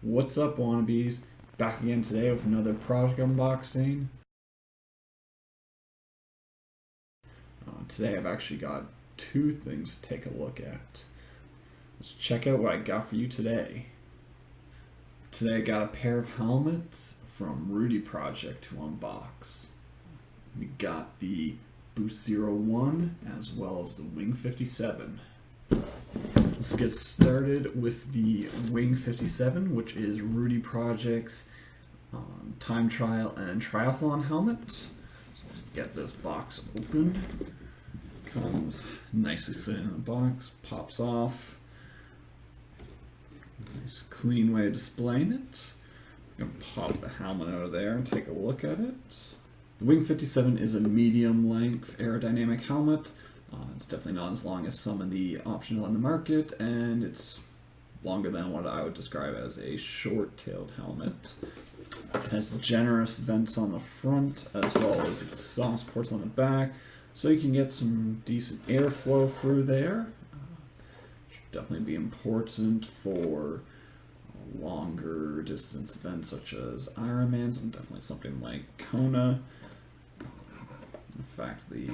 What's up, wannabes? Back again today with another product unboxing. Today I've actually got two things to take a look at. Let's check out what I got for you today. Today I got a pair of helmets from Rudy Project to unbox. We got the Boost01 as well as the Wing57. Let's get started with the Wing57, which is Rudy Project's time trial and triathlon helmet. So let's get this box opened. Comes nicely sitting in the box, pops off. Nice clean way of displaying it. I'm going to pop the helmet out of there and take a look at it. The Wing57 is a medium length aerodynamic helmet. It's definitely not as long as some of the options on the market, and it's longer than what I would describe as a short-tailed helmet. It has generous vents on the front as well as exhaust ports on the back, so you can get some decent airflow through there. Should definitely be important for longer distance events such as Ironmans and definitely something like Kona. In fact, the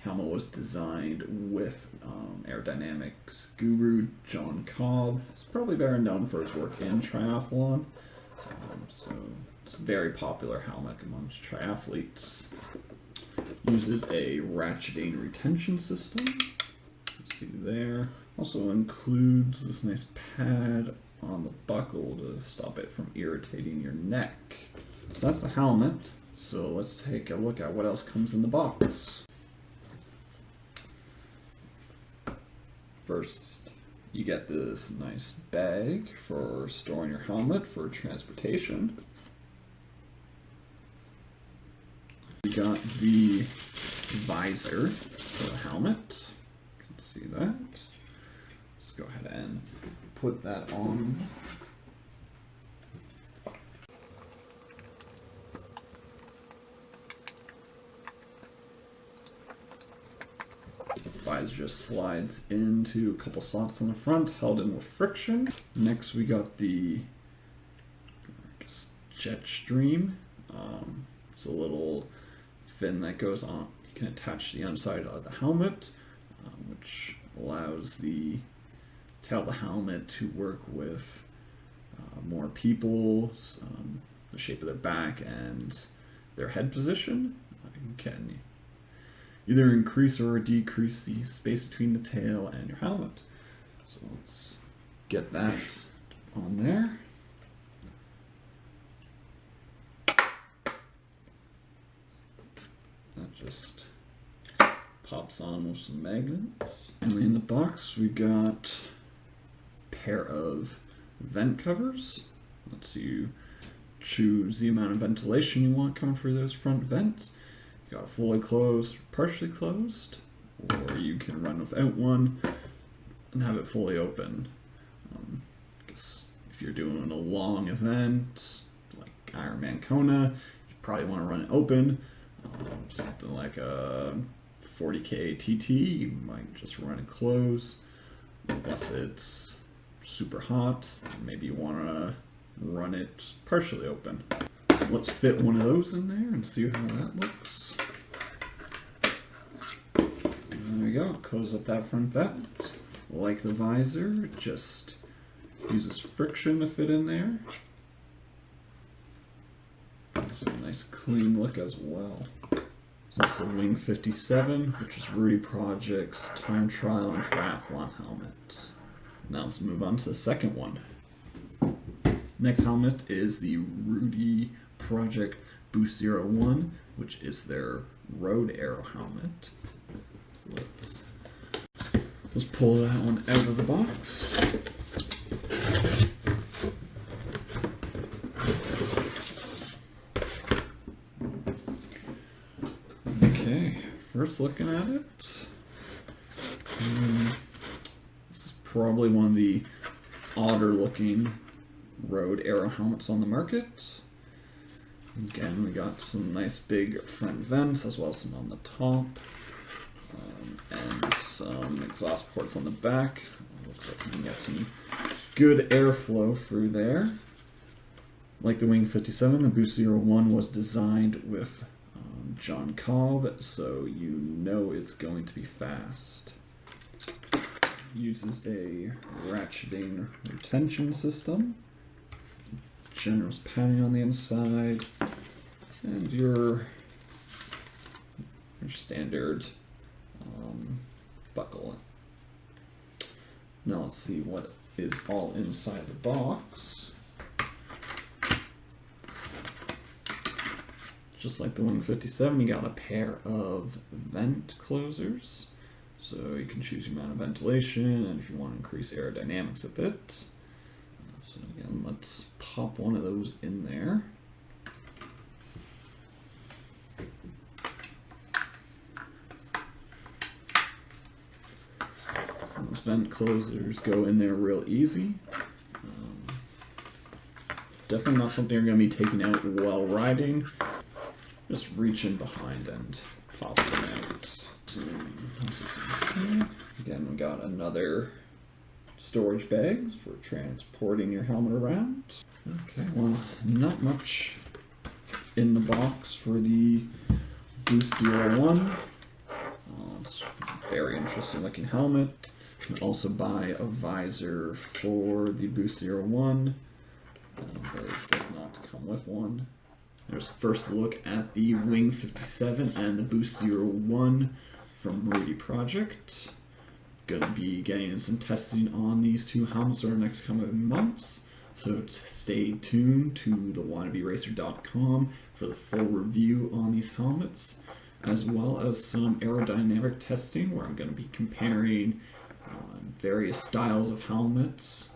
helmet was designed with aerodynamics guru John Cobb. He's probably better known for his work in triathlon, so it's a very popular helmet amongst triathletes. Uses a ratcheting retention system, you see there. Also includes this nice pad on the buckle to stop it from irritating your neck. So that's the helmet. So let's take a look at what else comes in the box. First, you get this nice bag for storing your helmet for transportation. We got the visor for the helmet. You can see that. Let's go ahead and put that on. The visor just slides into a couple slots on the front, held in with friction. Next we got the jet stream. It's a little fin that goes on. You can attach to the underside of the helmet, which allows the tail of the helmet to work with more people's, the shape of their back and their head position. You can either increase or decrease the space between the tail and your helmet. So let's get that on there. That just pops on with some magnets. And in the box we got a pair of vent covers. Lets you choose the amount of ventilation you want coming through those front vents. You got fully closed, partially closed, or you can run without one and have it fully open. I guess if you're doing a long event like Ironman Kona, you probably want to run it open. Something like a 40K TT, you might just run it closed, unless it's super hot. Maybe you want to run it partially open. Let's fit one of those in there and see how that looks. There we go, close up that front vent. Like the visor, it just uses friction to fit in there. It's a nice clean look as well. So that's the Wing57, which is Rudy Project's time trial and triathlon helmet. Now let's move on to the second one. Next helmet is the Rudy Project Boost01, which is their road aero helmet. So let's pull that one out of the box. Okay, first looking at it, this is probably one of the odder looking road aero helmets on the market. Again, we got some nice big front vents as well as some on the top, and some exhaust ports on the back. Looks like we can get some good airflow through there. Like the Wing57, the Boost01 was designed with John Cobb, so you know it's going to be fast. Uses a ratcheting retention system, generous padding on the inside, and your standard buckle. Now let's see what is all inside the box. Just like the Wing57, you got a pair of vent closers, so you can choose your amount of ventilation and if you want to increase aerodynamics a bit. So again, let's pop one of those in there. So those vent closers go in there real easy. Definitely not something you're going to be taking out while riding. Just reach in behind and pop them out. Again, we got another storage bags for transporting your helmet around. Okay, well, not much in the box for the Boost01. It's a very interesting looking helmet. You can also buy a visor for the Boost01, but it does not come with one. There's a first look at the Wing57 and the Boost01 from Rudy Project. Gonna be getting some testing on these two helmets over the next coming months, so stay tuned to the WannabeRacer.com for the full review on these helmets, as well as some aerodynamic testing where I'm going to be comparing various styles of helmets,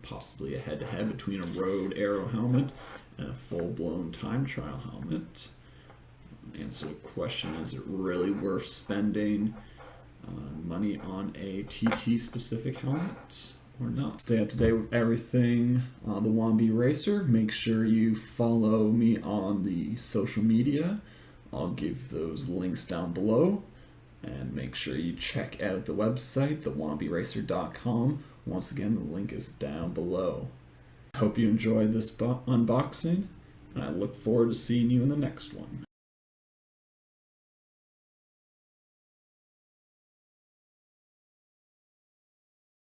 possibly a head-to-head between a road aero helmet and a full-blown time trial helmet. Answer the question, is it really worth spending money on a TT specific helmet or not? Stay up to date with everything on the Wannabe Racer. Make sure you follow me on the social media. I'll give those links down below, and make sure you check out the website, thewannaberacer.com. Once again, the link is down below. I hope you enjoyed this unboxing, and I look forward to seeing you in the next one.